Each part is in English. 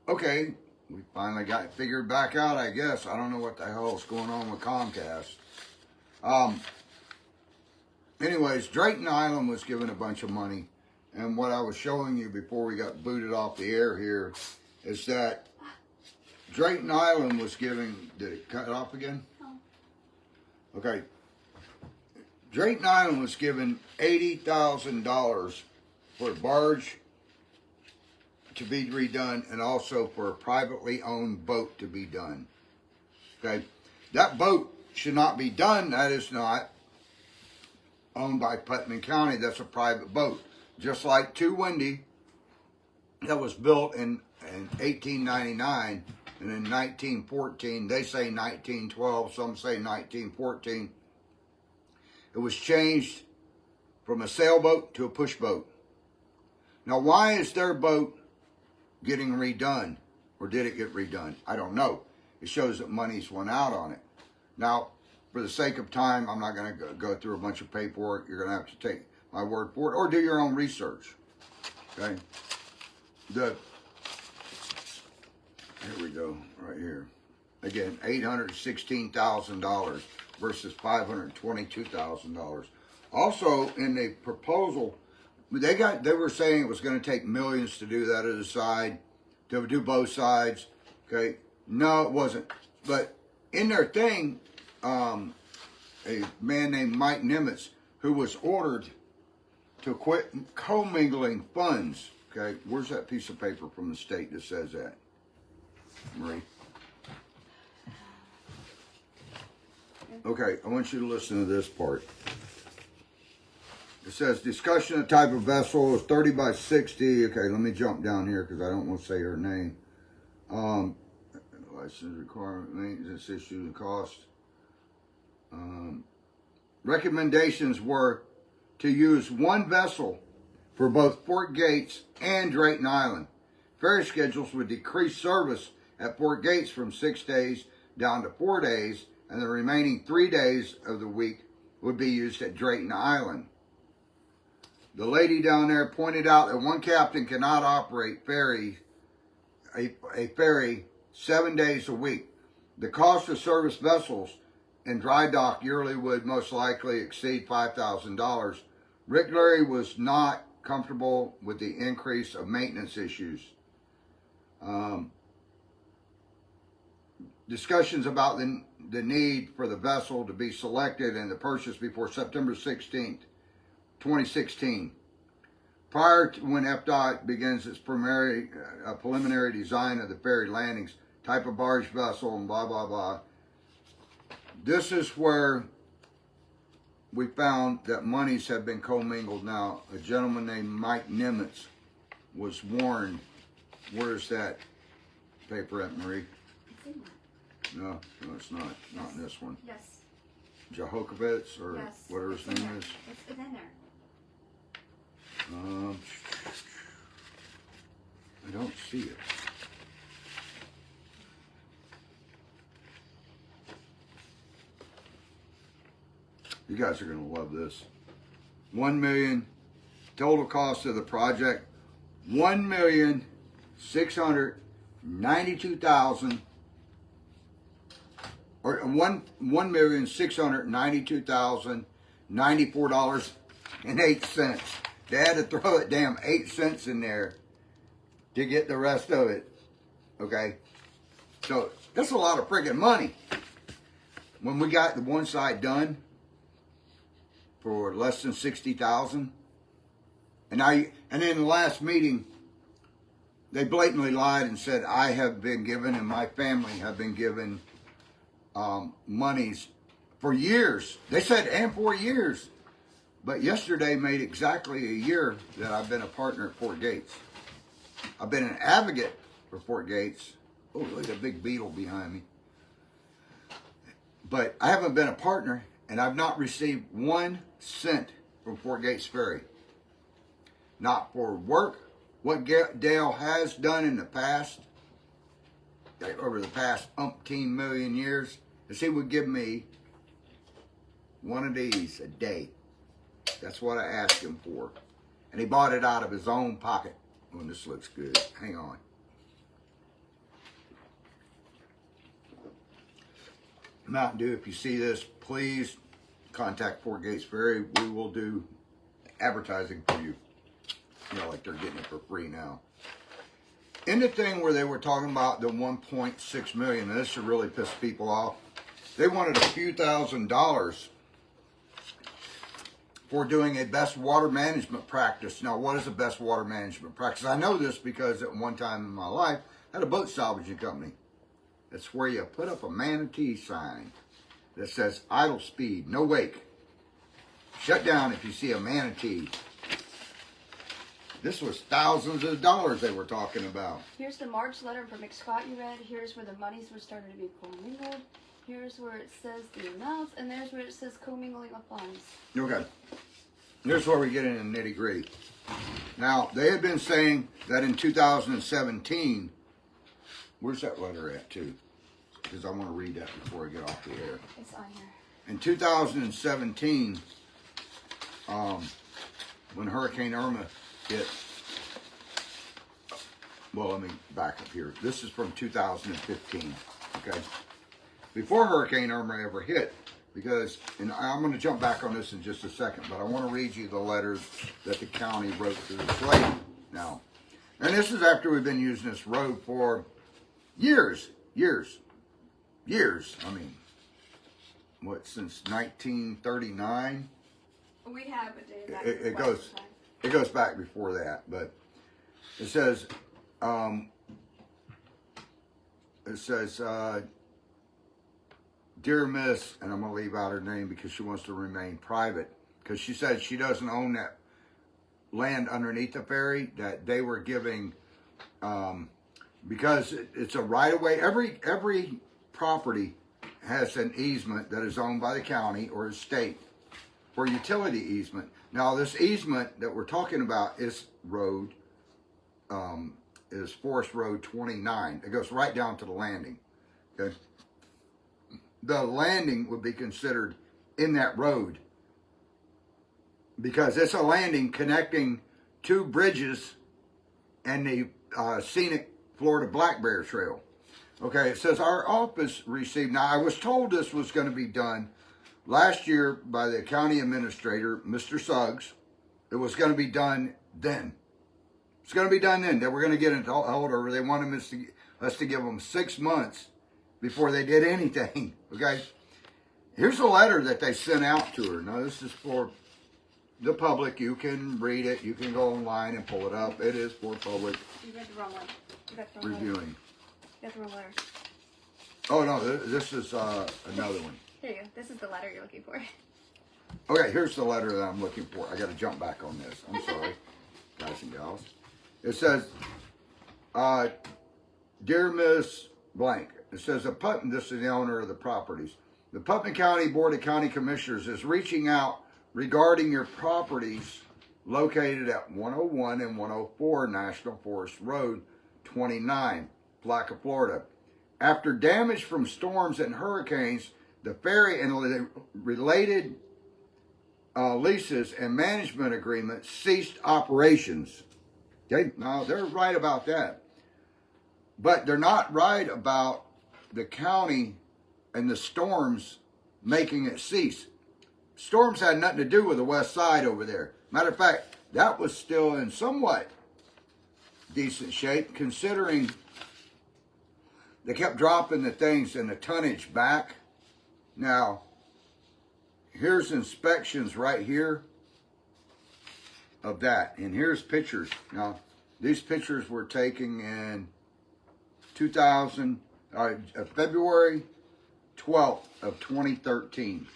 okay, we finally got it figured back out, I guess. I don't know what the hell is going on with Comcast. Anyways, Drayton Island was given a bunch of money. And what I was showing you before we got booted off the air here is that Drayton Island was giving, did it cut off again? No. Okay. Drayton Island was given $80,000 for a barge to be redone and also for a privately owned boat to be done. Okay. That boat should not be done. That is not owned by Putnam County. That's a private boat. Just like Two Windy that was built in 1899 and in 1914, they say 1912, some say 1914, it was changed from a sailboat to a push boat. Now, why is their boat getting redone? Or did it get redone? I don't know. It shows that money's went out on it. Now, for the sake of time, I'm not going to go through a bunch of paperwork. You're going to have to take my word for it or do your own research. Okay? Here we go, right here. Again, $816,000 versus $522,000. Also, in the proposal, they were saying it was going to take millions to do that other side, to do both sides. Okay, no, it wasn't. But in their thing, a man named Mike Nimitz, who was ordered to quit commingling funds. Okay, where's that piece of paper from the state that says that, Marie? Okay, I want you to listen to this part. It says, discussion of type of vessel is 30 by 60. Okay, let me jump down here because I don't want to say her name. License requirement, maintenance issues and cost. Recommendations were to use one vessel for both Fort Gates and Drayton Island. Ferry schedules would decrease service at Fort Gates from 6 days down to 4 days, and the remaining 3 days of the week would be used at Drayton Island. The lady down there pointed out that one captain cannot operate a ferry 7 days a week. The cost of service vessels in dry dock yearly would most likely exceed $5,000. Rick Leary was not comfortable with the increase of maintenance issues. Discussions about the need for the vessel to be selected and the purchase before September 16th, 2016. Prior to when FDOT begins its preliminary design of the ferry landings, type of barge vessel, and blah, blah, blah. This is where we found that monies have been commingled now. A gentleman named Mike Nimitz was warned. Where's that paper at, Marie? It's in there. No, it's not. Yes. Not in this one. Yes. Jehokovitz or yes. whatever his name is. It's in there. I don't see it. You guys are going to love this. $1 million total cost of the project. $1,692,000 or $1,692,094.08. They had to throw it damn 8 cents in there to get the rest of it. Okay, so that's a lot of friggin' money. When we got the one side done for less than $60,000, and in the last meeting, they blatantly lied and said I have been given and my family have been given monies for years. They said and for years, but yesterday made exactly a year that I've been a partner at Fort Gates. I've been an advocate for Fort Gates. Oh, look at the big beetle behind me. But I haven't been a partner, and I've not received 1 cent from Fort Gates Ferry. Not for work. What Dale has done in the past, over the past umpteen million years, is he would give me one of these a day. That's what I asked him for. And he bought it out of his own pocket. Oh, this looks good. Hang on. Mountain Dew, if you see this, please contact Fort Gates Ferry. We will do advertising for you. You know, like they're getting it for free now. In the thing where they were talking about the 1.6 million, and this should really piss people off, they wanted a few $1,000s for doing a best water management practice. Now, what is a best water management practice? I know this because at one time in my life, I had a boat salvaging company. It's where you put up a manatee sign that says idle speed, no wake. Shut down if you see a manatee. This was thousands of dollars they were talking about. Here's the March letter from McScott you read. Here's where the monies were starting to be commingled. Here's where it says the amounts, and there's where it says commingling of funds. Okay. Here's where we get into the nitty gritty. Now, they had been saying that in 2017, where's that letter at too? Because I want to read that before I get off the air. It's on here. In 2017, when Hurricane Irma hit, well, let me back up here. This is from 2015, okay? Before Hurricane Irma ever hit, because, and I'm going to jump back on this in just a second, but I want to read you the letters that the county wrote to the lady now. And this is after we've been using this road for years. I mean, what, since 1939? We have a day back. It goes back before that, but it says, Dear Miss, and I'm going to leave out her name because she wants to remain private, because she said she doesn't own that land underneath the ferry that they were giving, because it's a right-of-way. Every property has an easement that is owned by the county or the state for utility easement. Now, this easement that we're talking about is road, is Forest Road 29. It goes right down to the landing, okay? The landing would be considered in that road because it's a landing connecting two bridges and the scenic Florida Black Bear Trail. Okay, it says our office received, now I was told this was going to be done last year by the county administrator, Mr. Suggs. It was going to be done then. It's going to be done then. That we're going to get into hold over. They wanted us to give them 6 months before they did anything. Okay, here's a letter that they sent out to her. Now this is for the public. You can read it. You can go online and pull it up. It is for public. You read the wrong one. You got the wrong reviewing. Letter. You got the wrong letter. Oh no, this is another one. Here you go. This is the letter you're looking for. Okay, here's the letter that I'm looking for. I got to jump back on this. I'm sorry, guys and gals. It says, Dear Miss Blank, it says, this is the owner of the properties. The Putnam County Board of County Commissioners is reaching out regarding your properties located at 101 and 104 National Forest Road 29, Placa, Florida. After damage from storms and hurricanes, the ferry and related leases and management agreements ceased operations. Okay, now they're right about that. But they're not right about the county and the storms making it cease. Storms had nothing to do with the west side over there. Matter of fact, that was still in somewhat decent shape, considering they kept dropping the things and the tonnage back. Now, here's inspections right here of that. And here's pictures. Now, these pictures were taken in February 12th of 2013.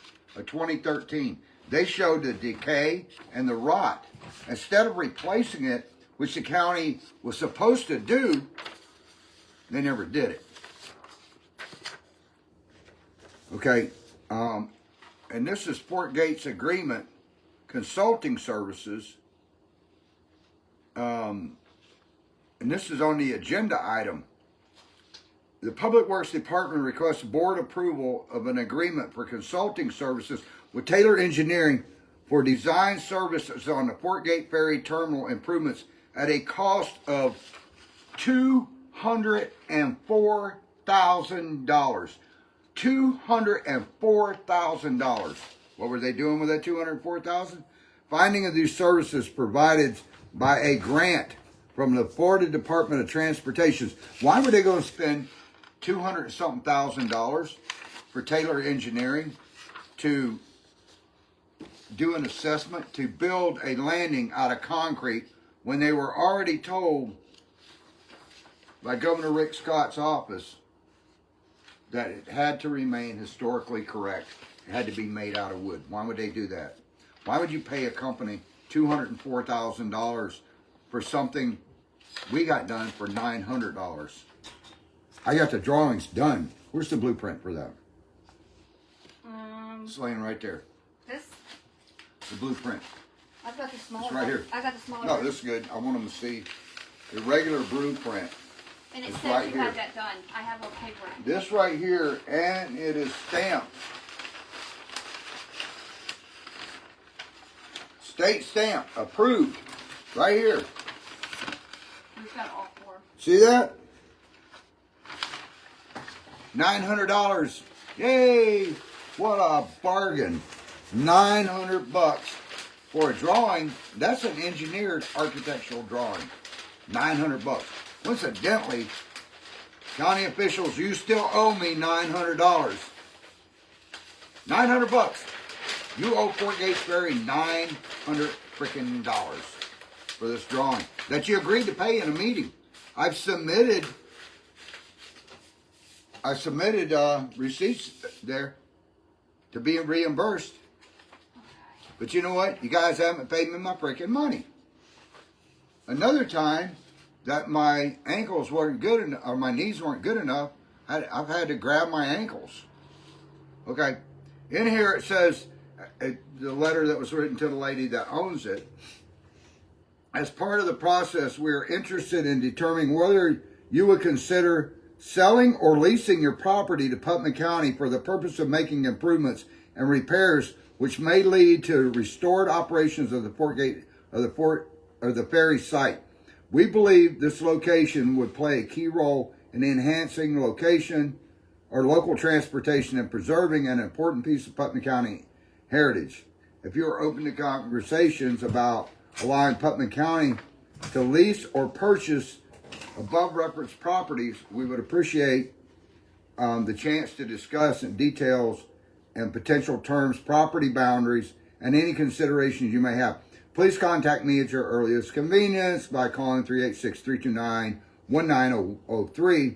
They showed the decay and the rot. Instead of replacing it, which the county was supposed to do, they never did it. Okay, and this is Fort Gates Agreement Consulting Services, and this is on the agenda item. The Public Works Department requests board approval of an agreement for consulting services with Taylor Engineering for design services on the Fort Gate Ferry Terminal improvements at a cost of $204,000. $204,000. What were they doing with that $204,000? Funding of these services provided by a grant from the Florida Department of Transportation. Why would they go and spend $200-something thousand for Taylor Engineering to do an assessment to build a landing out of concrete when they were already told by Governor Rick Scott's office that it had to remain historically correct? It had to be made out of wood. Why would they do that? Why would you pay a company $204,000 for something we got done for $900? I got the drawings done. Where's the blueprint for that? It's laying right there. This? The blueprint. I've got the smaller It's right here. I got the smaller No, one. this is good. I want them to see the regular blueprint. And it It's says right you here. had that done. I have a paper. This right here, and it is stamped. State stamp, approved. Right here. We've got all four. See that? $900. Yay! What a bargain. $900 for a drawing. That's an engineered architectural drawing. $900. Coincidentally, county officials, you still owe me $900. $900. You owe Fort Gates Ferry $900 freaking dollars for this drawing that you agreed to pay in a meeting. I've submitted receipts there to be reimbursed. But you know what? You guys haven't paid me my freaking money. Another time that my ankles weren't good enough, or my knees weren't good enough, I've had to grab my ankles. Okay. In here it says, the letter that was written to the lady that owns it, as part of the process, we are interested in determining whether you would consider selling or leasing your property to Putnam County for the purpose of making improvements and repairs which may lead to restored operations of the ferry site. We believe this location would play a key role in enhancing location or local transportation and preserving an important piece of Putnam County heritage. If you are open to conversations about allowing Putnam County to lease or purchase above referenced properties, we would appreciate the chance to discuss in details and potential terms, property boundaries, and any considerations you may have. Please contact me at your earliest convenience by calling 386-329-1903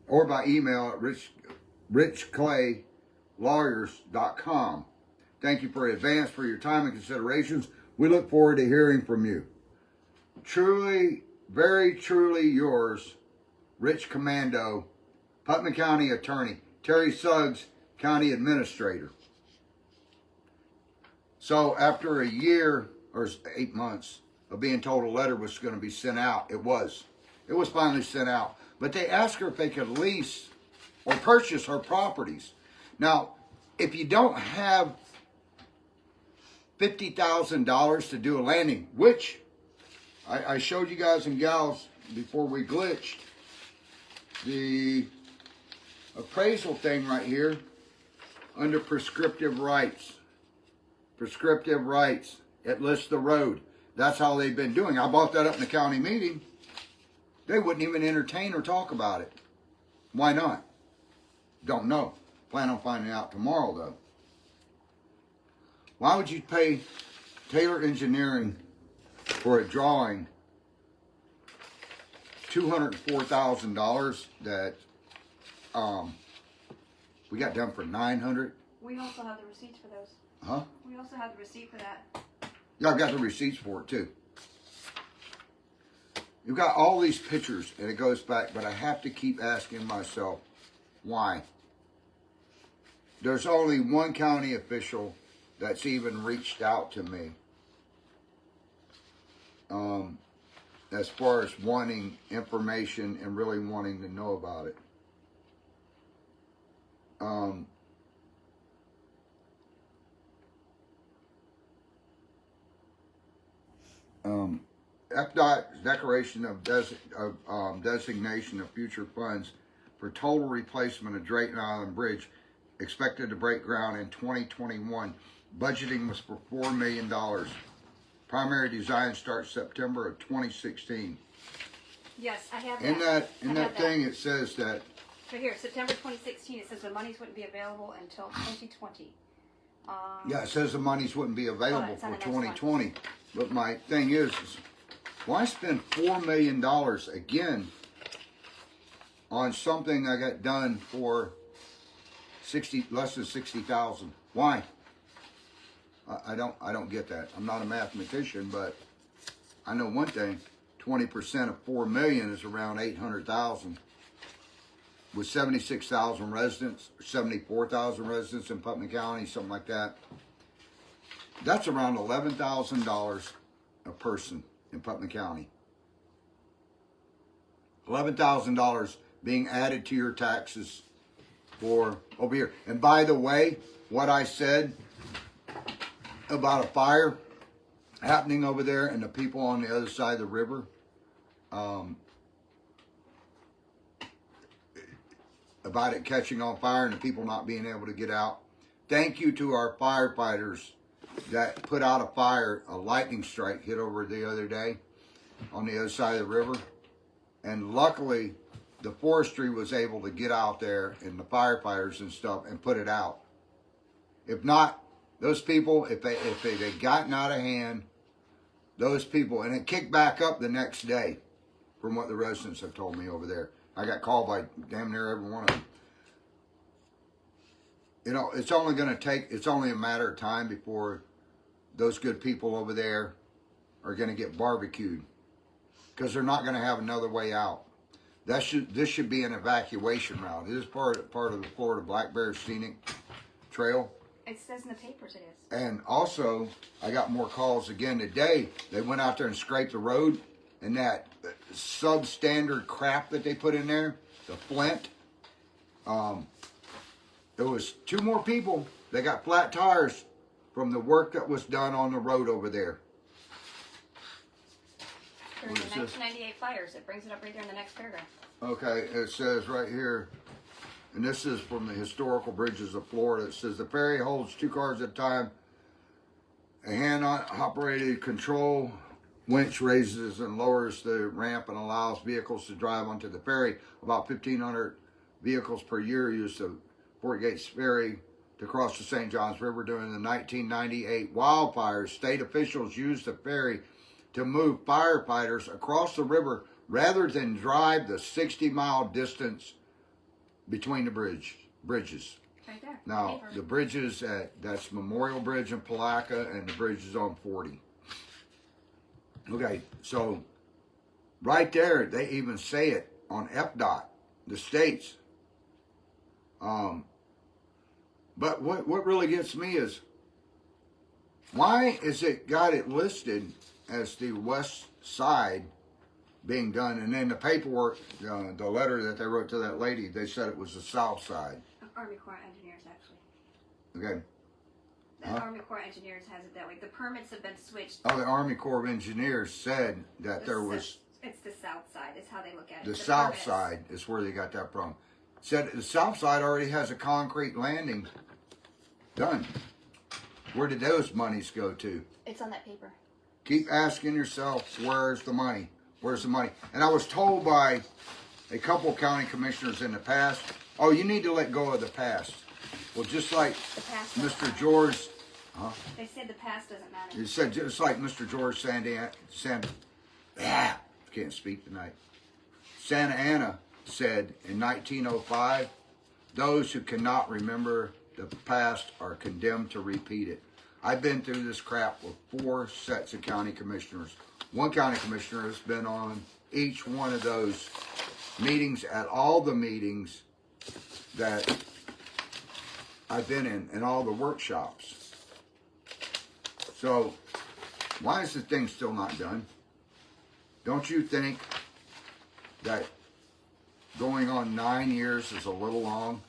or by email at richclaylawyers.com. Thank you in advance for your time and considerations. We look forward to hearing from you. Truly, very truly yours, Rich Commando, Putnam County Attorney, Terry Suggs, County Administrator. So after a year or 8 months of being told a letter was going to be sent out, it was finally sent out. But they asked her if they could lease or purchase her properties. Now, if you don't have $50,000 to do a landing, which I showed you guys and gals before we glitched, the appraisal thing right here under prescriptive rights. Prescriptive rights. It lists the road. That's how they've been doing. I brought that up in the county meeting. They wouldn't even entertain or talk about it. Why not? Don't know. Plan on finding out tomorrow, though. Why would you pay Taylor Engineering for a drawing $204,000 that we got done for $900? We also have the receipts for those. Huh? We also have the receipt for that. Yeah, I've got the receipts for it too. You've got all these pictures and it goes back, but I have to keep asking myself, why? There's only one county official that's even reached out to me as far as wanting information and really wanting to know about it. FDOT's declaration of designation of future funds for total replacement of Drayton Island Bridge expected to break ground in 2021. Budgeting was for $4 million. Primary design starts September of 2016. Yes, I have In that. that thing, it says that. Right here, September 2016, it says the monies wouldn't be available until 2020. Yeah, it says the monies wouldn't be available it's on for the next 2020. But my thing is why spend $4 million again on something I got done for less than 60,000? Why? I don't get that. I'm not a mathematician, but I know one thing: 20% of 4 million is around 800,000. With 76,000 residents, 74,000 residents in Putnam County, something like that. That's around $11,000 a person in Putnam County. $11,000 being added to your taxes for over here. And by the way, what I said about a fire happening over there and the people on the other side of the river, about it catching on fire and the people not being able to get out. Thank you to our firefighters that put out a fire. A lightning strike hit over the other day on the other side of the river. And luckily, the forestry was able to get out there and the firefighters and stuff and put it out. If not, those people, if they had gotten out of hand, those people, and it kicked back up the next day from what the residents have told me over there. I got called by damn near every one of them. You know, it's only a matter of time before those good people over there are going to get barbecued. Because they're not going to have another way out. This should be an evacuation route. It is part of the Florida Black Bear Scenic Trail. It says in the papers it is. And also, I got more calls again today. They went out there and scraped the road. And that substandard crap that they put in there, the flint, there was 2 more people that got flat tires from the work that was done on the road over there. During the 1998 fires, it brings it up right there in the next paragraph. Okay, it says right here, and this is from the Historical Bridges of Florida. It says the ferry holds 2 cars at a time. A hand-operated control winch raises and lowers the ramp and allows vehicles to drive onto the ferry. About 1,500 vehicles per year used the Fort Gates Ferry to cross the St. Johns River during the 1998 wildfires. State officials used the ferry to move firefighters across the river rather than drive the 60-mile distance between the bridges. Right there. Now, the bridges that's Memorial Bridge in Palaca and the bridges on 40. Okay, so right there, they even say it on FDOT, the states. But what really gets me is, why is it got it listed as the west side being done, and then the paperwork, the letter that they wrote to that lady, they said it was the south side. Army Corps of Engineers, actually. Okay. The Army Corps of Engineers has it that way. The permits have been switched. Oh, the Army Corps of Engineers said that there was... It's the south side, is how they look at it. The south side is where they got that from. Said the south side already has a concrete landing done. Where did those monies go to? It's on that paper. Keep asking yourself, where's the money? Where's the money? And I was told by a couple county commissioners in the past, oh, you need to let go of the past. Well, just like Mr. George... Huh? They said the past doesn't matter. He said just like Mr. George can't speak tonight. Santa Ana said in 1905, those who cannot remember the past are condemned to repeat it. I've been through this crap with 4 sets of county commissioners. One county commissioner has been on each one of those meetings, at all the meetings that I've been in, and all the workshops. So, why is the thing still not done? Don't you think that going on 9 years is a little long?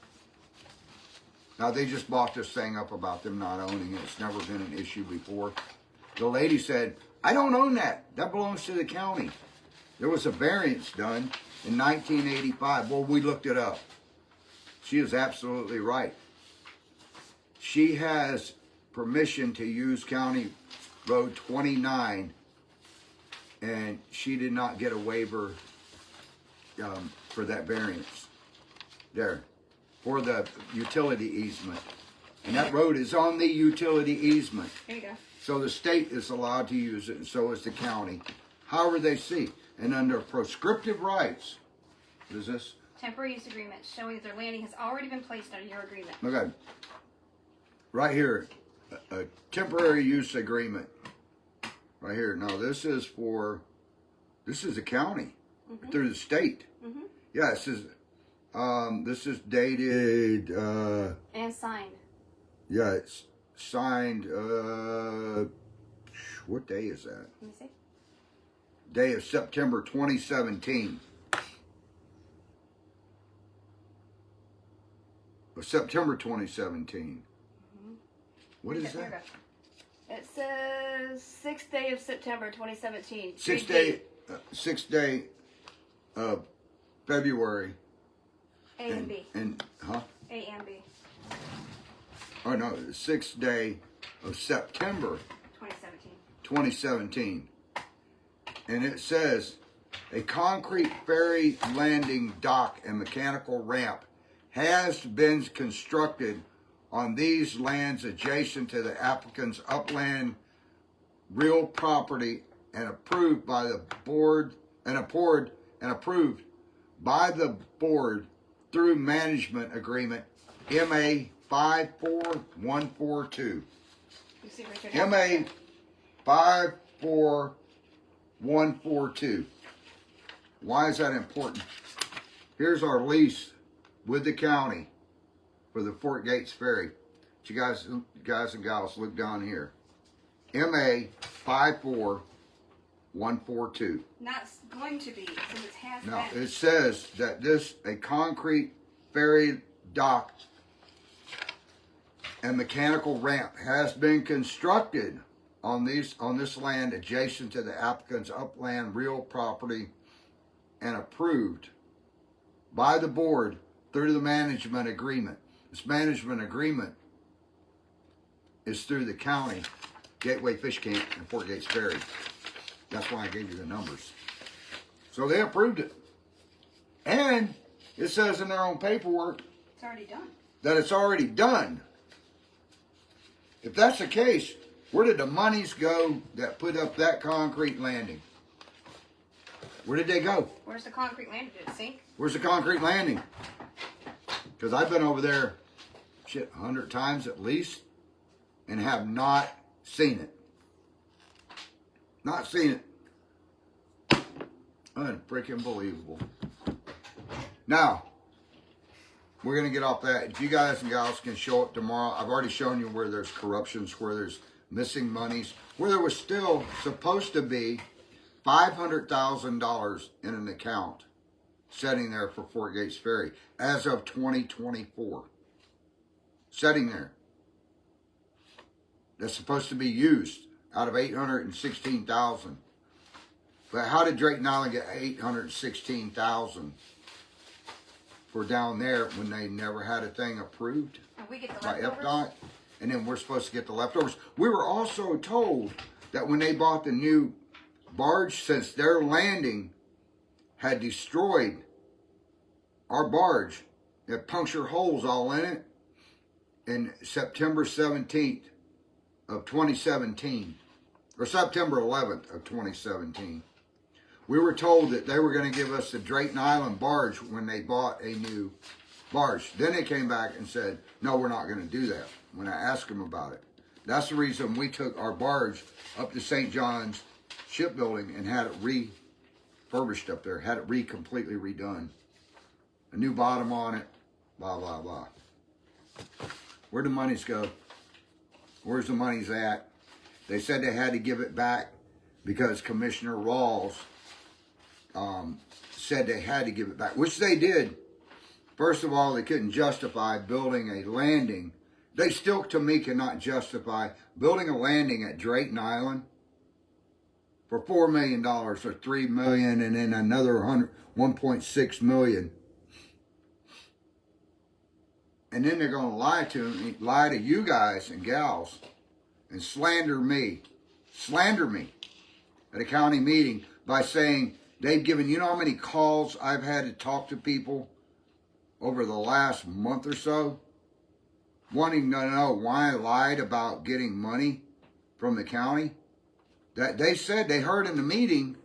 Now, they just bought this thing up about them not owning it. It's never been an issue before. The lady said, I don't own that. That belongs to the county. There was a variance done in 1985. Well, we looked it up. She is absolutely right. she has permission to use County Road 29, and she did not get a waiver for that variance there for the utility easement. And that road is on the utility easement. There you go. So the state is allowed to use it, and so is the county. However they see. And under prescriptive rights, what is this? Temporary use agreement showing that their landing has already been placed under your agreement. Okay. Right here, a temporary use agreement. Right here. Now this is the county through the state. Mm-hmm. Yeah, this is dated. And signed. Yeah, it's signed. What day is that? Let me see. Day of September 2017. September 2017. What is that? It says 6th day of September 2017. Sixth day of February. A and B. And huh? A and B. Oh no, the 6th day of September 2017. 2017. And it says a concrete ferry landing dock and mechanical ramp has been constructed on these lands adjacent to the applicant's upland real property and approved by the board and approved by the board through management agreement MA 54142. You see right there. MA 54142. Why is that important? Here's our lease with the county for the Fort Gates Ferry. You guys and gals, look down here. MA 54142. Not going to be, since it has Now been. it says that a concrete ferry dock and mechanical ramp has been constructed on this land adjacent to the applicant's upland real property and approved by the board through the management agreement. This management agreement is through the county, Gateway Fish Camp, and Fort Gates Ferry. That's why I gave you the numbers. So they approved it. And it says in their own paperwork It's already done. that it's already done. If that's the case, where did the monies go that put up that concrete landing? Where did they go? Where's the concrete landing? Did it sink? Where's the concrete landing? Because I've been over there, 100 times at least, and have not seen it. Not seen it. Unfreaking believable. Now, we're going to get off that. If you guys and gals can show up tomorrow, I've already shown you where there's corruptions, where there's missing monies, where there was still supposed to be $500,000 in an account sitting there for Fort Gates Ferry as of 2024. Sitting there. That's supposed to be used out of $816,000. But how did Drayton Island get $816,000 for down there when they never had a thing approved And we get the by leftovers? FDOT? And then we're supposed to get the leftovers. We were also told that when they bought the new barge, since their landing had destroyed our barge, it punctured holes all in it, in September 17th of 2017, or September 11th of 2017. We were told that they were going to give us the Drayton Island barge when they bought a new barge. Then they came back and said, no, we're not going to do that when I asked them about it. That's the reason we took our barge up to St. John's shipbuilding and had it refurbished up there, had it completely redone. A new bottom on it, blah, blah, blah. Where'd the monies go? Where's the monies at? They said they had to give it back because Commissioner Rawls said they had to give it back, which they did. First of all, they couldn't justify building a landing. They still, to me, cannot justify building a landing at Drayton Island for $4 million or $3 million and then another $1.6 million And then they're going to lie to me, lie to you guys and gals, and slander me at a county meeting by saying they've given, you know how many calls I've had to talk to people over the last month or so, wanting to know why I lied about getting money from the county. That they said they heard in the meeting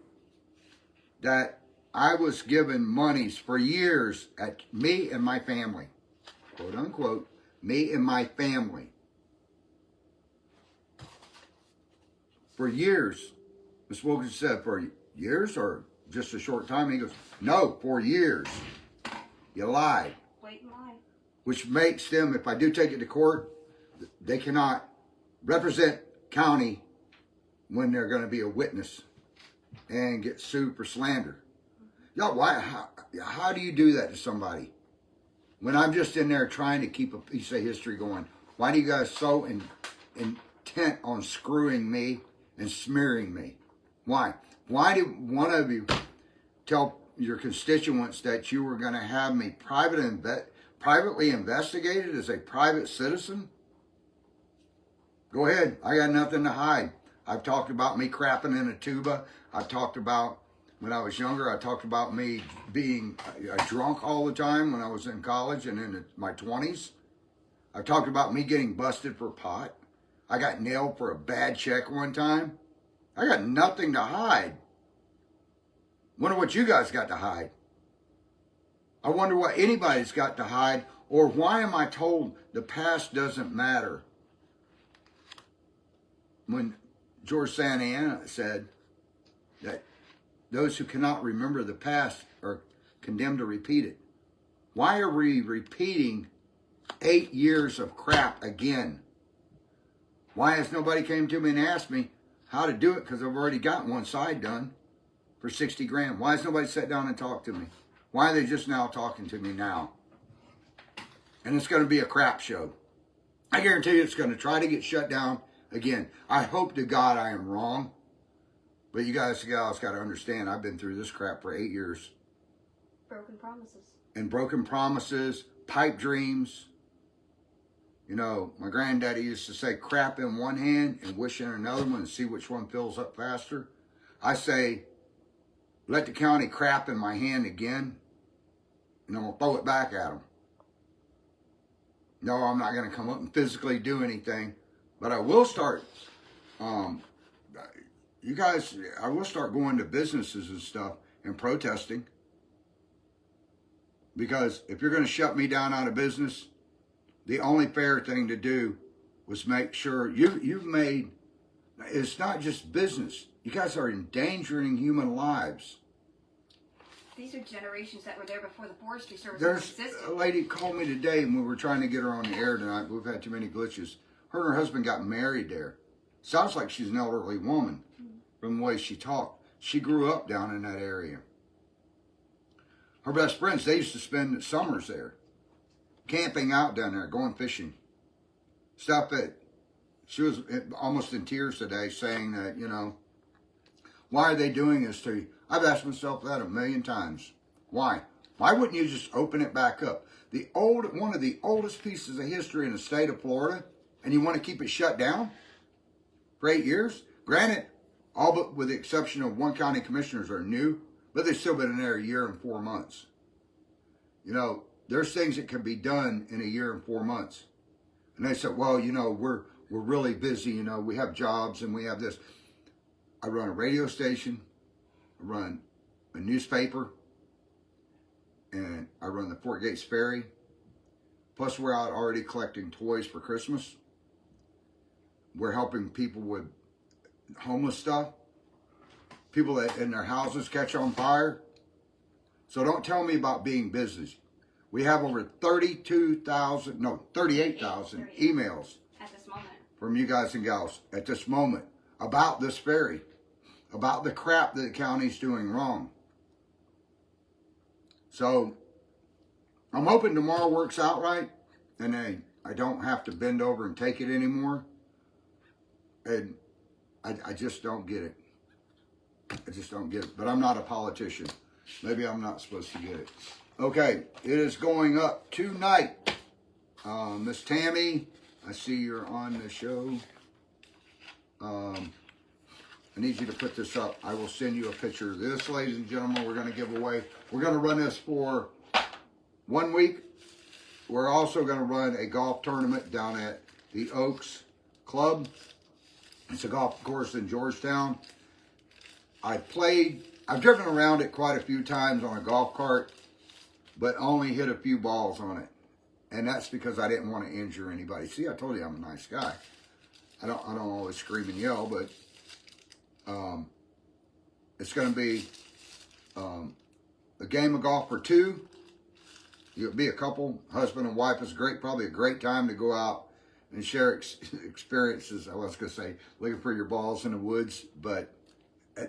that I was given monies for years at me and my family, quote unquote, me and my family. For years. Ms. Wilkins said, for years or just a short time? He goes, no, for years. You lied. Wait and lie. Which makes them, if I do take it to court, they cannot represent county when they're going to be a witness and get sued for slander. Y'all, how do you do that to somebody? When I'm just in there trying to keep a piece of history going, why do you guys so intent on screwing me and smearing me? Why? Why did one of you tell your constituents that you were going to have me privately investigated as a private citizen? Go ahead. I got nothing to hide. I've talked about me crapping in a tuba. I've talked about when I was younger. I talked about me being a drunk all the time when I was in college and in my 20s. I've talked about me getting busted for pot. I got nailed for a bad check one time. I got nothing to hide. Wonder what you guys got to hide. I wonder what anybody's got to hide, or why am I told the past doesn't matter? When George Santa Ana said that those who cannot remember the past are condemned to repeat it. Why are we repeating 8 years of crap again? Why has nobody came to me and asked me how to do it? Because I've already got one side done for 60 grand. Why has nobody sat down and talked to me? Why are they just now talking to me now? And it's going to be a crap show. I guarantee you it's going to try to get shut down again. I hope to God I am wrong. But you guys and gals got to understand, I've been through this crap for 8 years. Broken promises. And broken promises, pipe dreams. You know, my granddaddy used to say, crap in one hand and wish in another one and see which one fills up faster. I say, let the county crap in my hand again, and I'm going to throw it back at them. No, I'm not going to come up and physically do anything, but I will start, you guys, I will start going to businesses and stuff and protesting. Because if you're going to shut me down out of business, the only fair thing to do was make sure you've made, it's not just business. You guys are endangering human lives. These are generations that were there before the Forestry Service There's existed. a lady called me today and we were trying to get her on the air tonight. We've had too many glitches. Her and her husband got married there. Sounds like she's an elderly woman from the way she talked. She grew up down in that area. Her best friends, they used to spend summers there. Camping out down there, going fishing. Stuff that she was almost in tears today saying that, you know, why are they doing this to you? I've asked myself that a million times. Why? Why wouldn't you just open it back up? One of the oldest pieces of history in the state of Florida, and you want to keep it shut down for 8 years? Granted, all but with the exception of one county commissioners are new, but they've still been in there a year and 4 months. You know, there's things that can be done in a year and 4 months. And they said, well, you know, we're really busy, you know, we have jobs and we have this. I run a radio station, I run a newspaper, and I run the Fort Gates Ferry. Plus we're out already collecting toys for Christmas. We're helping people with homeless stuff. People that in their houses catch on fire. So don't tell me about being busy. We have over 38,000 emails At this moment. from you guys and gals at this moment about this ferry, about the crap that the county's doing wrong. So I'm hoping tomorrow works out right and I don't have to bend over and take it anymore. And I just don't get it. I just don't get it. But I'm not a politician. Maybe I'm not supposed to get it. Okay, it is going up tonight. Miss Tammy, I see you're on the show. I need you to put this up. I will send you a picture of this, ladies and gentlemen. We're going to give away. We're going to run this for 1 week. We're also going to run a golf tournament down at the Oaks Club. It's a golf course in Georgetown. I've driven around it quite a few times on a golf cart, but only hit a few balls on it. And that's because I didn't want to injure anybody. See, I told you I'm a nice guy. I don't always scream and yell, but it's going to be a game of golf for two. You'll be a couple, husband and wife. It's probably a great time to go out and share experiences. I was going to say looking for your balls in the woods, but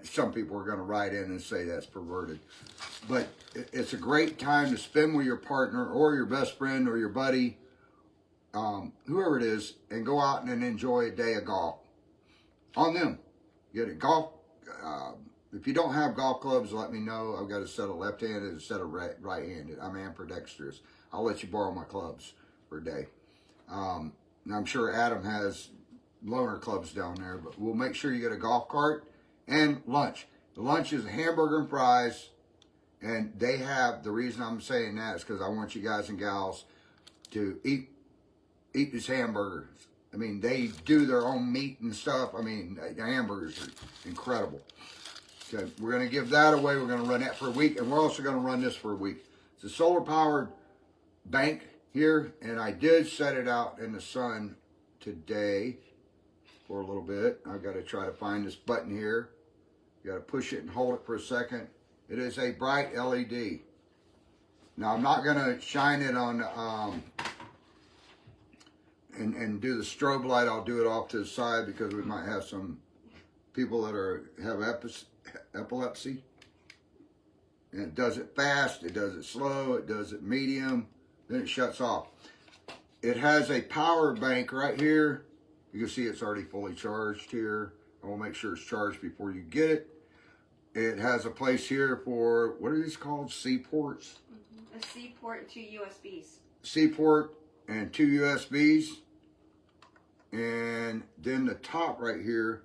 some people are going to write in and say that's perverted. But it's a great time to spend with your partner or your best friend or your buddy, whoever it is, and go out and enjoy a day of golf. On them. Get a golf. If you don't have golf clubs, let me know. I've got a set of left-handed and a set of right-handed. I'm ambidextrous. I'll let you borrow my clubs for a day. And I'm sure Adam has loaner clubs down there, but we'll make sure you get a golf cart and lunch. The lunch is a hamburger and fries, and they have, the reason I'm saying that is because I want you guys and gals to eat these hamburgers. I mean, they do their own meat and stuff. I mean, the hamburgers are incredible. So we're going to give that away. We're going to run that for a week, and we're also going to run this for a week. It's a solar-powered bank here, and I did set it out in the sun today for a little bit. I've got to try to find this button here. You got to push it and hold it for a second. It is a bright LED. Now, I'm not going to shine it on and do the strobe light. I'll do it off to the side because we might have some people that have epilepsy. And it does it fast, it does it slow, it does it medium, then it shuts off. It has a power bank right here. You can see it's already fully charged here. I will make sure it's charged before you get it. It has a place here for, what are these called? C-ports? A C port and 2 USBs. C-port and 2 USBs. And then the top right here,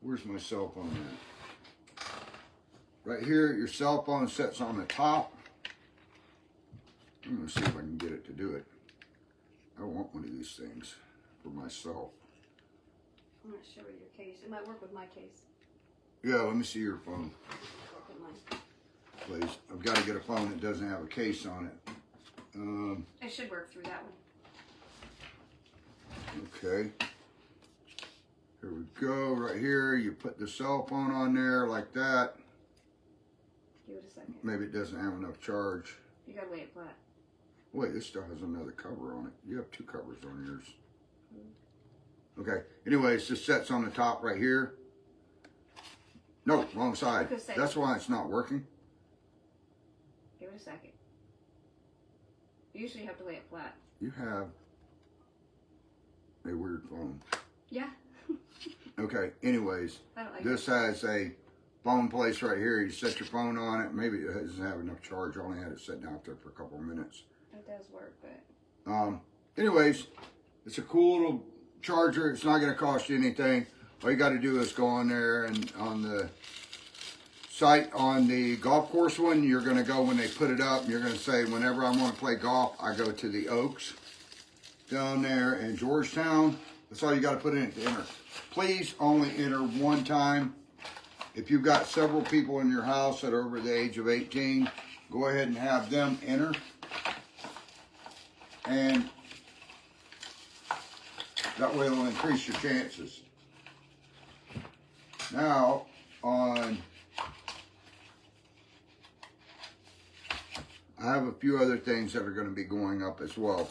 where's my cell phone at? Right here, your cell phone sits on the top. I'm going to see if I can get it to do it. I want one of these things for myself. I'm not sure with your case. It might work with my case. Yeah, let me see your phone, Work with mine. please. I've got to get a phone that doesn't have a case on it. It should work through that one. Okay. Here we go. Right here, you put the cell phone on there like that. Give it a second. Maybe it doesn't have enough charge. You gotta lay it flat. Wait, this still has another cover on it. You have 2 covers on yours. Okay. Anyways, this sets on the top right here. No, wrong side. That's why it's not working. Give it a second. You usually have to lay it flat. You have a weird phone. Yeah. Okay, anyways, I don't like this has a phone place right here. You set your phone on it. Maybe it doesn't have enough charge. I only had it sitting out there for a couple of minutes. It does work, but... Anyways, it's a cool little charger. It's not going to cost you anything. All you got to do is go on there, and on the site on the golf course one, you're going to go when they put it up, and you're going to say, whenever I want to play golf, I go to the Oaks down there in Georgetown. That's all you got to put in it to enter. Please only enter one time. If you've got several people in your house that are over the age of 18, go ahead and have them enter. And that way it'll increase your chances. Now, I have a few other things that are going to be going up as well.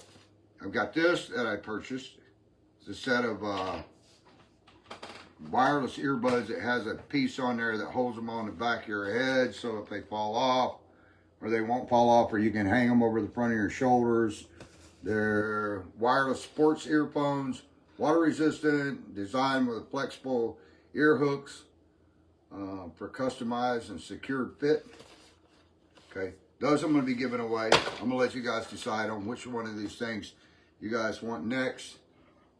I've got this that I purchased. It's a set of wireless earbuds. It has a piece on there that holds them on the back of your head, so if they fall off, or they won't fall off, or you can hang them over the front of your shoulders. They're wireless sports earphones, water resistant, designed with flexible ear hooks for customized and secured fit. Okay, those I'm going to be giving away. I'm going to let you guys decide on which one of these things you guys want next.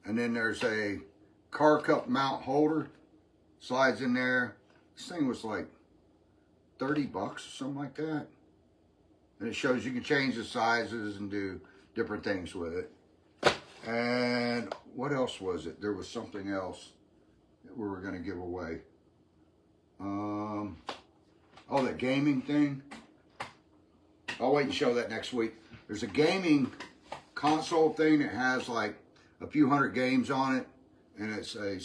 And then there's a car cup mount holder. Slides in there. This thing was like 30 bucks or something like that. And it shows you can change the sizes and do different things with it. And what else was it? There was something else that we were going to give away. Oh, that gaming thing. I'll wait and show that next week. There's a gaming console thing that has like a few hundred games on it. And it's a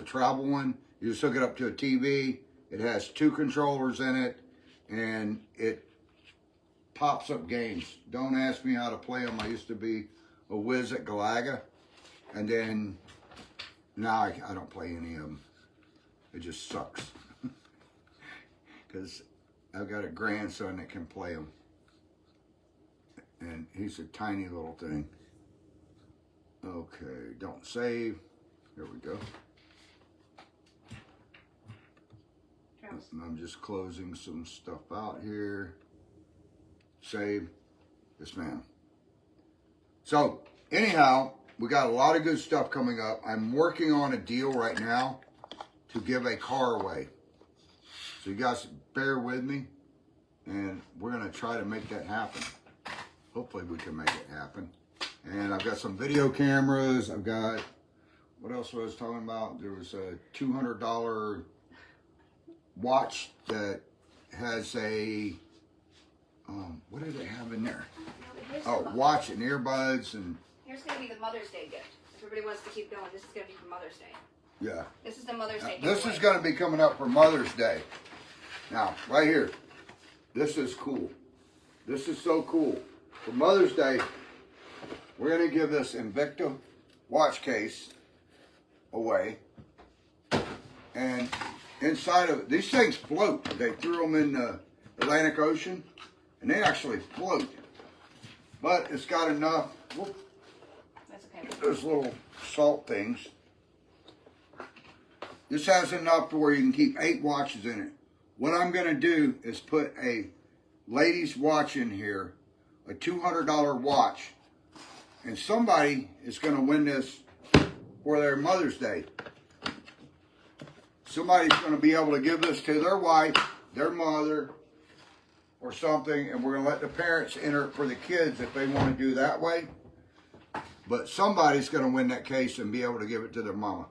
travel one. You just hook it up to a TV. It has 2 controllers in it. And it pops up games. Don't ask me how to play them. I used to be a whiz at Galaga. And then now I don't play any of them. It just sucks. Because I've got a grandson that can play them. And he's a tiny little thing. Okay, don't save. There we go. I'm just closing some stuff out here. Save. Yes, ma'am. So, anyhow, we got a lot of good stuff coming up. I'm working on a deal right now to give a car away. So you guys bear with me, and we're going to try to make that happen. Hopefully we can make it happen. And I've got some video cameras. I've got, what else was I talking about? There was a $200 watch that has a, what did they have in there? Oh, watch and earbuds and. Here's going to be the Mother's Day gift. If everybody wants to keep going, this is going to be for Mother's Day. Yeah. This is the Mother's Day gift. This is going to be coming up for Mother's Day. Now, right here. This is cool. This is so cool. For Mother's Day, we're going to give this Invicta watch case away. And inside of it, these things float. They threw them in the Atlantic Ocean, and they actually float. But it's got enough. Whoop, That's okay. those little salt things. This has enough to where you can keep 8 watches in it. What I'm going to do is put a ladies' watch in here, a $200 watch, and somebody is going to win this for their Mother's Day. Somebody's going to be able to give this to their wife, their mother, or something, and we're going to let the parents enter it for the kids if they want to do that way. But somebody's going to win that case and be able to give it to their mama.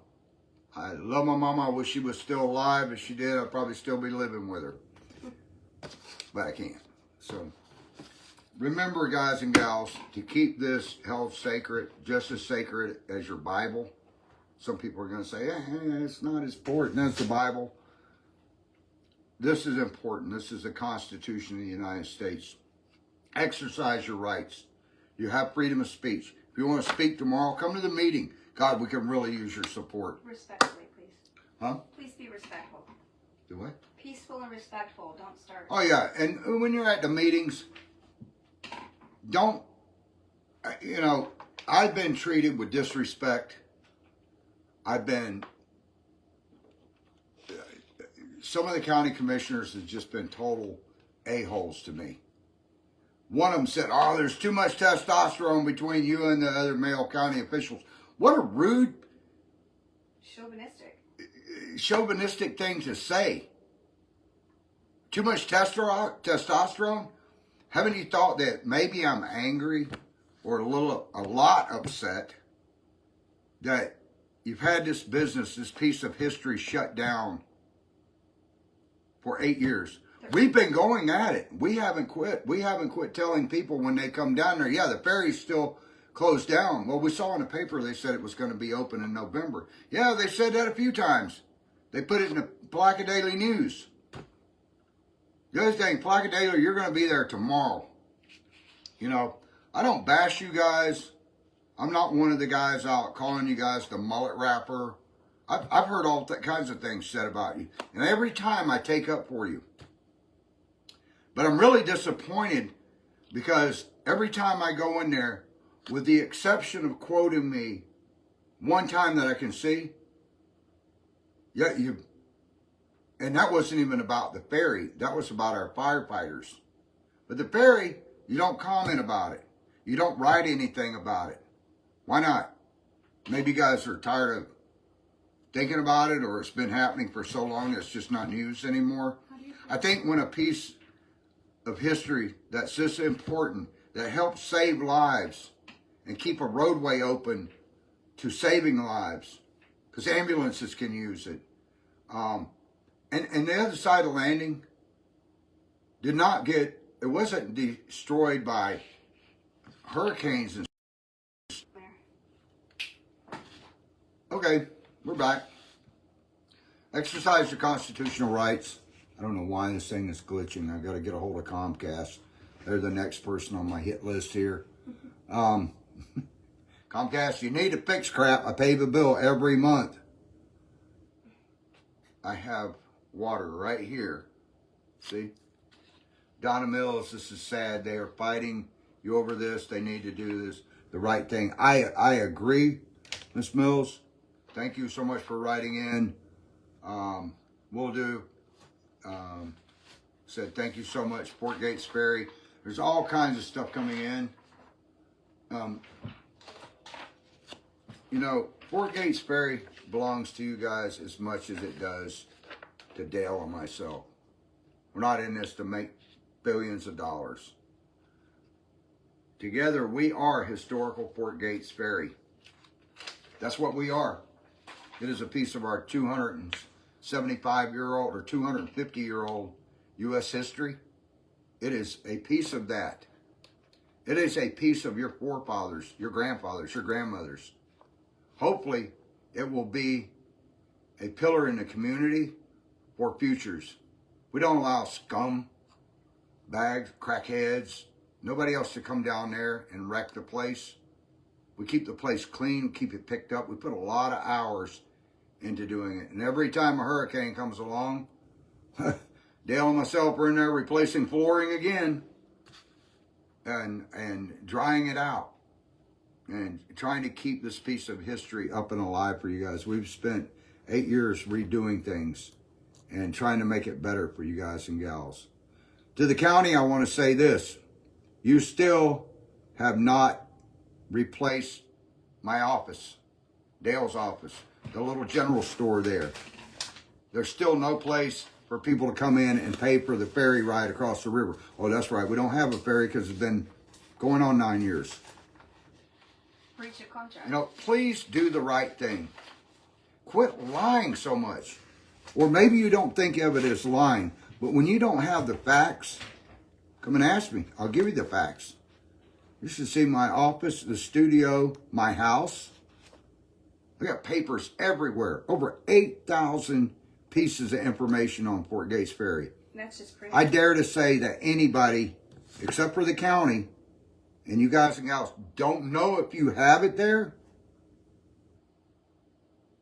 I love my mama. I wish she was still alive. If she did, I'd probably still be living with her. But I can't. So remember, guys and gals, to keep this held sacred, just as sacred as your Bible. Some people are going to say, it's not as important as the Bible. This is important. This is the Constitution of the United States. Exercise your rights. You have freedom of speech. If you want to speak tomorrow, come to the meeting. God, we can really use your support. Respectfully, please. Huh? Please be respectful. Do what? Peaceful and respectful. Don't start. Oh, yeah. And when you're at the meetings, don't, I've been treated with disrespect. Some of the county commissioners have just been total a-holes to me. One of them said, there's too much testosterone between you and the other male county officials. What a rude, chauvinistic thing to say. Too much testosterone? Haven't you thought that maybe I'm angry or a lot upset that you've had this business, this piece of history shut down for 8 years? We've been going at it. We haven't quit. We haven't quit telling people when they come down there, yeah, the ferry's still closed down. Well, we saw in the paper they said it was going to be open in November. Yeah, they said that a few times. They put it in the Plaquemine Daily News. The other thing, Plaquemine Daily, you're going to be there tomorrow. I don't bash you guys. I'm not one of the guys out calling you guys the mullet wrapper. I've heard all kinds of things said about you. And every time I take up for you. But I'm really disappointed because every time I go in there, with the exception of quoting me one time that I can see, and that wasn't even about the ferry. That was about our firefighters. But the ferry, you don't comment about it. You don't write anything about it. Why not? Maybe you guys are tired of thinking about it, or it's been happening for so long it's just not news anymore. I think when a piece of history that's this important, that helps save lives and keep a roadway open to saving lives, because ambulances can use it. And the other side of the landing did not get, it wasn't destroyed by hurricanes and. Okay, we're back. Exercise your constitutional rights. I don't know why this thing is glitching. I got to get a hold of Comcast. They're the next person on my hit list here. Comcast, you need to fix crap. I pay the bill every month. I have water right here. See? Donna Mills, this is sad. They are fighting you over this. They need to do this, the right thing. I agree, Miss Mills. Thank you so much for writing in. Will do. Said thank you so much. Fort Gates Ferry. There's all kinds of stuff coming in. You know, Fort Gates Ferry belongs to you guys as much as it does to Dale and myself. We're not in this to make billions of dollars. Together, we are historical Fort Gates Ferry. That's what we are. It is a piece of our 275-year-old or 250-year-old U.S. history. It is a piece of that. It is a piece of your forefathers, your grandfathers, your grandmothers. Hopefully, it will be a pillar in the community for futures. We don't allow scum, bags, crackheads, nobody else to come down there and wreck the place. We keep the place clean, keep it picked up. We put a lot of hours into doing it. And every time a hurricane comes along, Dale and myself are in there replacing flooring again and drying it out and trying to keep this piece of history up and alive for you guys. We've spent 8 years redoing things and trying to make it better for you guys and gals. To the county, I want to say this. You still have not replaced my office, Dale's office, the little general store there. There's still no place for people to come in and pay for the ferry ride across the river. Oh, that's right. We don't have a ferry because it's been going on 9 years. Breach of contract. You know, please do the right thing. Quit lying so much. Or maybe you don't think of it as lying, but when you don't have the facts, come and ask me. I'll give you the facts. You should see my office, the studio, my house. I got papers everywhere. Over 8,000 pieces of information on Fort Gates Ferry. That's just pretty. I dare to say that anybody, except for the county, and you guys and gals, don't know if you have it there.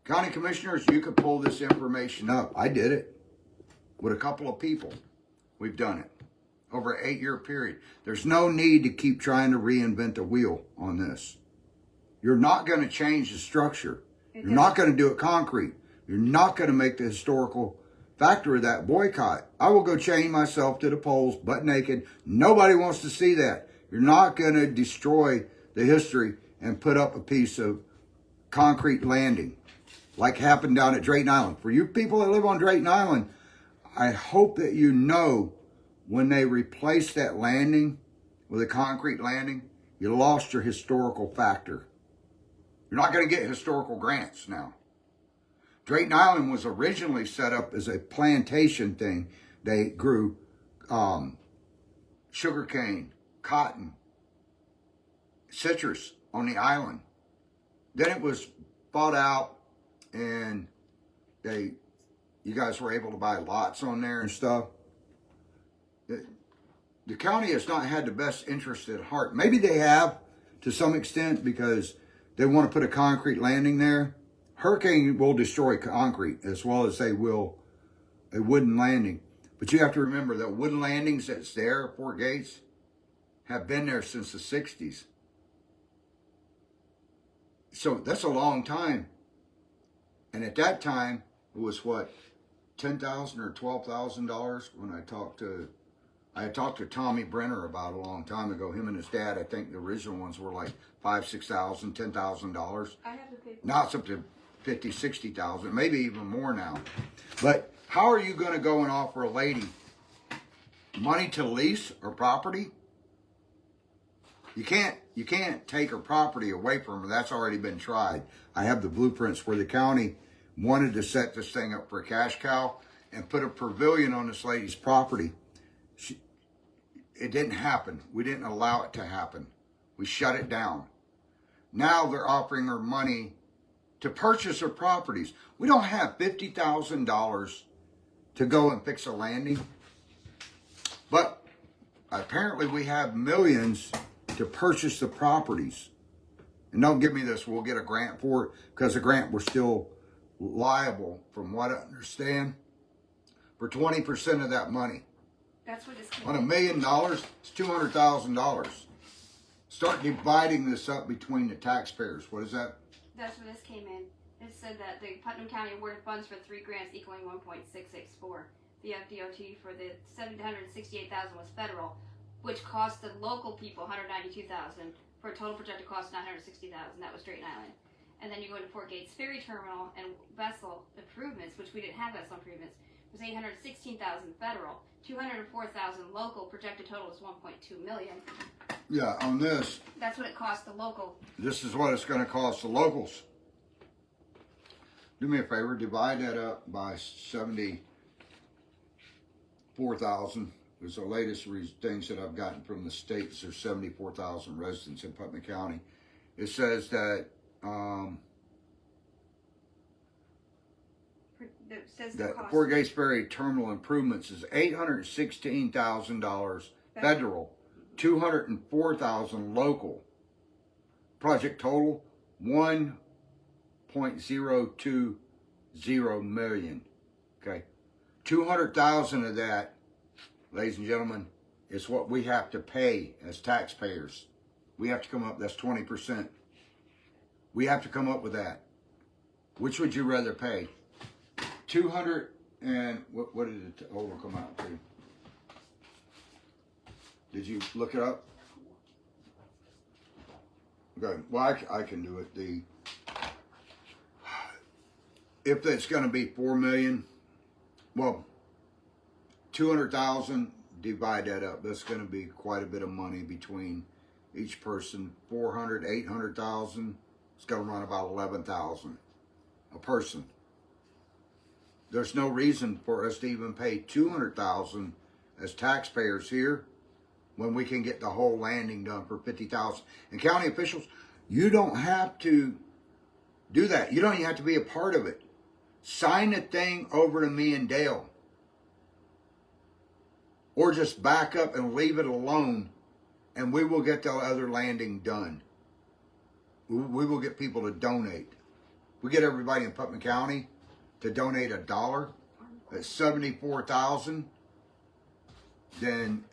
County commissioners, you could pull this information up. I did it with a couple of people. We've done it over an 8-year period. There's no need to keep trying to reinvent the wheel on this. You're not going to change the structure. You're not going to do it concrete. You're not going to make the historical factor of that boycott. I will go chain myself to the poles, butt naked. Nobody wants to see that. You're not going to destroy the history and put up a piece of concrete landing like happened down at Drayton Island. For you people that live on Drayton Island, I hope that you know when they replaced that landing with a concrete landing, you lost your historical factor. You're not going to get historical grants now. Drayton Island was originally set up as a plantation thing. They grew sugarcane, cotton, citrus on the island. Then it was bought out and you guys were able to buy lots on there and stuff. The county has not had the best interest at heart. Maybe they have to some extent because they want to put a concrete landing there. Hurricane will destroy concrete as well as they will a wooden landing. But you have to remember that wooden landings that's there at Fort Gates have been there since the 60s. So that's a long time. And at that time, it was what, $10,000 or $12,000 when I talked to, I had talked to Tommy Brenner about it a long time ago. Him and his dad, I think the original ones were like $5,000, $6,000, $10,000. I have the paper. Now it's up to 50, 60,000, maybe even more now. But how are you going to go and offer a lady money to lease or property? You can't take her property away from her. That's already been tried. I have the blueprints where the county wanted to set this thing up for a cash cow and put a pavilion on this lady's property. It didn't happen. We didn't allow it to happen. We shut it down. Now they're offering her money to purchase her properties. We don't have $50,000 to go and fix a landing, but apparently we have millions to purchase the properties. And don't give me this, we'll get a grant for it, because the grant we're still liable, from what I understand, for 20% of that money. That's what it's On $1 million, it's $200,000. Start dividing this up between the taxpayers. What is that? That's where this came in. It said that the Putnam County awarded funds for 3 grants equaling 1.664. The FDOT for the $768,000 was federal, which cost the local people $192,000 for a total projected cost of $960,000. That was Drayton Island. And then you go into Fort Gates Ferry Terminal and vessel improvements, which we didn't have vessel improvements, was $816,000 federal, $204,000 local. Projected total was $1.2 million. Yeah, on this, That's what it cost the local. this is what it's going to cost the locals. Do me a favor, divide that up by 74,000. Because the latest things that I've gotten from the states, there's 74,000 residents in Putnam County. It says that It says the cost. Fort Gates Ferry terminal improvements is $816,000 federal, $204,000 local. Project total $1.020 million. Okay, 200,000 of that, ladies and gentlemen, is what we have to pay as taxpayers. We have to come up. That's 20%. We have to come up with that. Which would you rather pay? 200 and what did the total come out to? Did you look it up? Okay. Well, I can do it. If it's going to be $4 million, well, 200,000. Divide that up. That's going to be quite a bit of money between each person. 400, 800,000. It's going to run about 11,000 a person. There's no reason for us to even pay 200,000 as taxpayers here when we can get the whole landing done for 50,000. And county officials, you don't have to do that. You don't even have to be a part of it. Sign the thing over to me and Dale. Or just back up and leave it alone, and we will get the other landing done. We will get people to donate. We get everybody in Putnam County to donate $1. That's 74,000. Then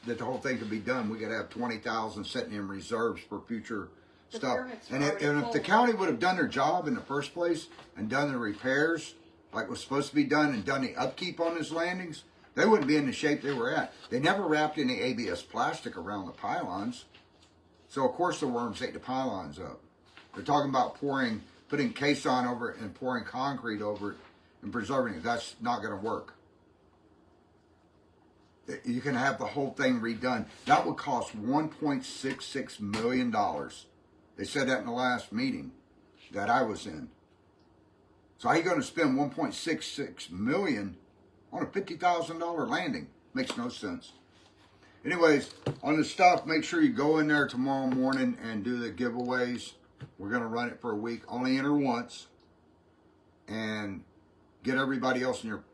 that the whole thing could be done. We got to have 20,000 sitting in reserves for future stuff. And if the county would have done their job in the first place and done the repairs like was supposed to be done and done the upkeep on his landings, they wouldn't be in the shape they were at. They never wrapped any ABS plastic around the pylons. So, of course, the worms ate the pylons up. They're talking about putting caisson over it and pouring concrete over it and preserving it. That's not going to work. You can have the whole thing redone. That would cost $1.66 million. They said that in the last meeting that I was in. So how are you going to spend $1.66 million on a $50,000 landing? Makes no sense. Anyways, on the stuff, make sure you go in there tomorrow morning and do the giveaways. We're going to run it for a week. Only enter once. And get everybody else in your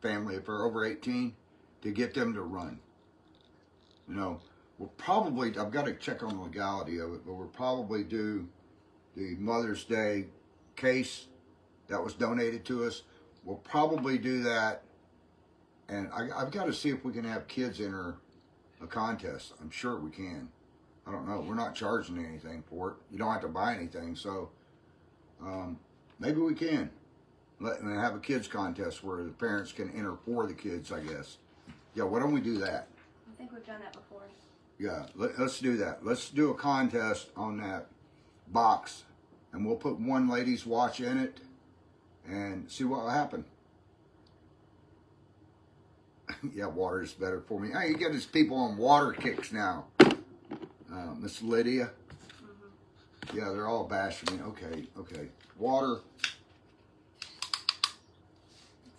family, if they're over 18, to get them to run. You know, we'll probably, I've got to check on the legality of it, but we'll probably do the Mother's Day case that was donated to us. We'll probably do that. And I've got to see if we can have kids enter a contest. I'm sure we can. I don't know. We're not charging anything for it. You don't have to buy anything. So maybe we can. And have a kids contest where the parents can enter for the kids, I guess. Yeah, why don't we do that? I think we've done that before. Yeah, let's do that. Let's do a contest on that box, and we'll put one ladies' watch in it and see what will happen. Yeah, water is better for me. Hey, you get these people on water kicks now. Miss Lydia. Mm-hmm. Yeah, they're all bashing me. Okay. Water. It's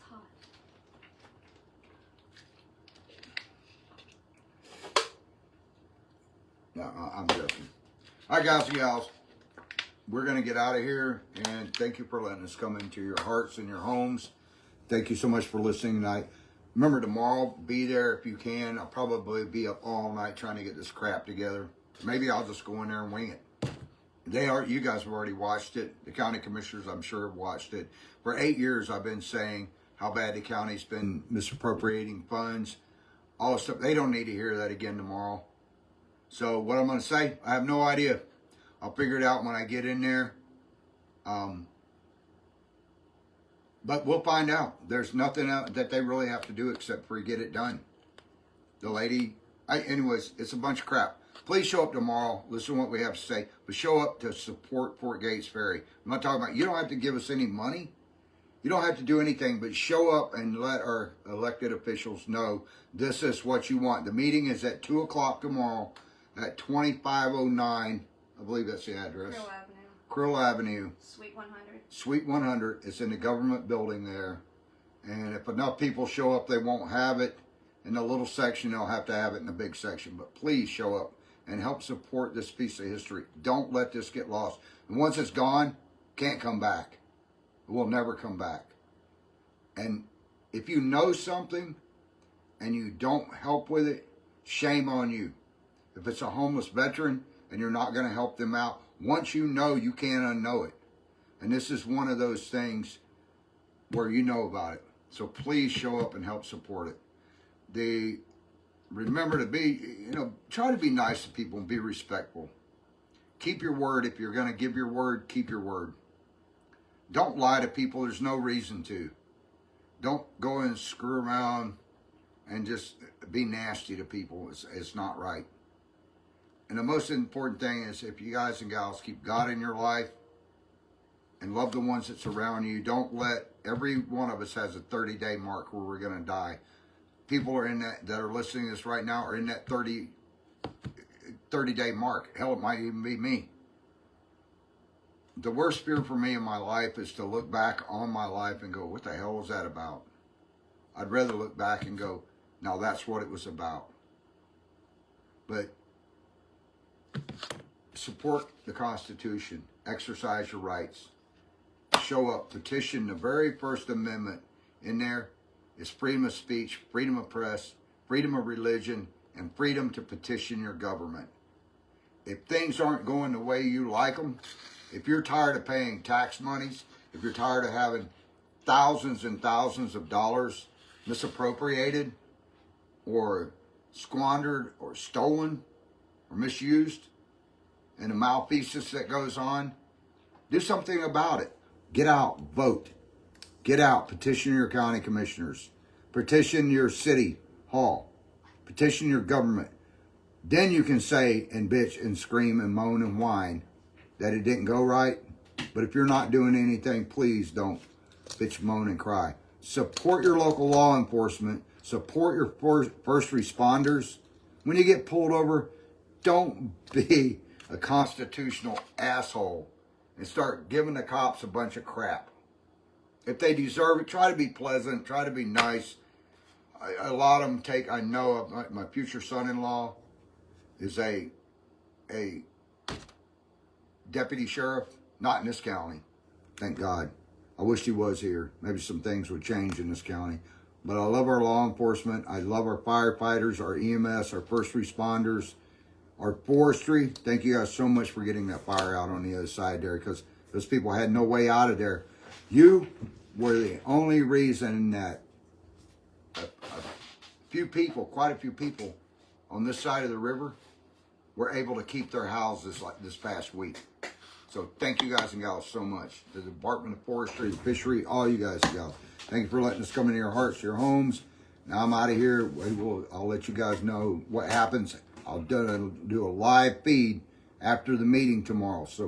hot. No, I'm joking. All right, guys and gals. We're going to get out of here, and thank you for letting us come into your hearts and your homes. Thank you so much for listening tonight. Remember, tomorrow, be there if you can. I'll probably be up all night trying to get this crap together. Maybe I'll just go in there and wing it. You guys have already watched it. The county commissioners, I'm sure, have watched it. For 8 years, I've been saying how bad the county's been misappropriating funds. All this stuff. They don't need to hear that again tomorrow. So what I'm going to say, I have no idea. I'll figure it out when I get in there. But we'll find out. There's nothing else that they really have to do except for get it done. The lady, anyways, it's a bunch of crap. Please show up tomorrow. Listen to what we have to say. But show up to support Fort Gates Ferry. I'm not talking about, you don't have to give us any money. You don't have to do anything, but show up and let our elected officials know this is what you want. The meeting is at 2 o'clock tomorrow at 2509. I believe that's the address. Krill Avenue. Suite 100. Suite 100. It's in the government building there. And if enough people show up, they won't have it in the little section. They'll have to have it in the big section. But please show up and help support this piece of history. Don't let this get lost. And once it's gone, can't come back. It will never come back. And if you know something and you don't help with it, shame on you. If it's a homeless veteran and you're not going to help them out, once you know, you can't unknow it. And this is one of those things where you know about it. So please show up and help support it. Remember to be, try to be nice to people and be respectful. Keep your word. If you're going to give your word, keep your word. Don't lie to people. There's no reason to. Don't go and screw around and just be nasty to people. It's not right. And the most important thing is if you guys and gals keep God in your life and love the ones that surround you, don't let, every one of us has a 30-day mark where we're going to die. People are in that are listening to this right now are in that 30-day mark. Hell, it might even be me. The worst fear for me in my life is to look back on my life and go, what the hell was that about? I'd rather look back and go, now that's what it was about. But support the Constitution. Exercise your rights. Show up. Petition the very First Amendment. In there is freedom of speech, freedom of press, freedom of religion, and freedom to petition your government. If things aren't going the way you like them, if you're tired of paying tax monies, if you're tired of having thousands and thousands of dollars misappropriated or squandered or stolen or misused and the malfeasance that goes on, do something about it. Get out, vote. Get out, petition your county commissioners. Petition your city hall. Petition your government. Then you can say and bitch and scream and moan and whine that it didn't go right. But if you're not doing anything, please don't bitch, moan, and cry. Support your local law enforcement. Support your first responders. When you get pulled over, don't be a constitutional asshole and start giving the cops a bunch of crap. If they deserve it, try to be pleasant, try to be nice. A lot of them take, I know my future son-in-law is a deputy sheriff, not in this county, thank God. I wish he was here. Maybe some things would change in this county. But I love our law enforcement. I love our firefighters, our EMS, our first responders, our forestry. Thank you guys so much for getting that fire out on the other side there, because those people had no way out of there. You were the only reason that a few people, quite a few people on this side of the river were able to keep their houses like this past week. So thank you guys and gals so much. The Department of Forestry, Fishery, all you guys and gals. Thank you for letting us come into your hearts, your homes. Now I'm out of here. I'll let you guys know what happens. I'll do a live feed after the meeting tomorrow. So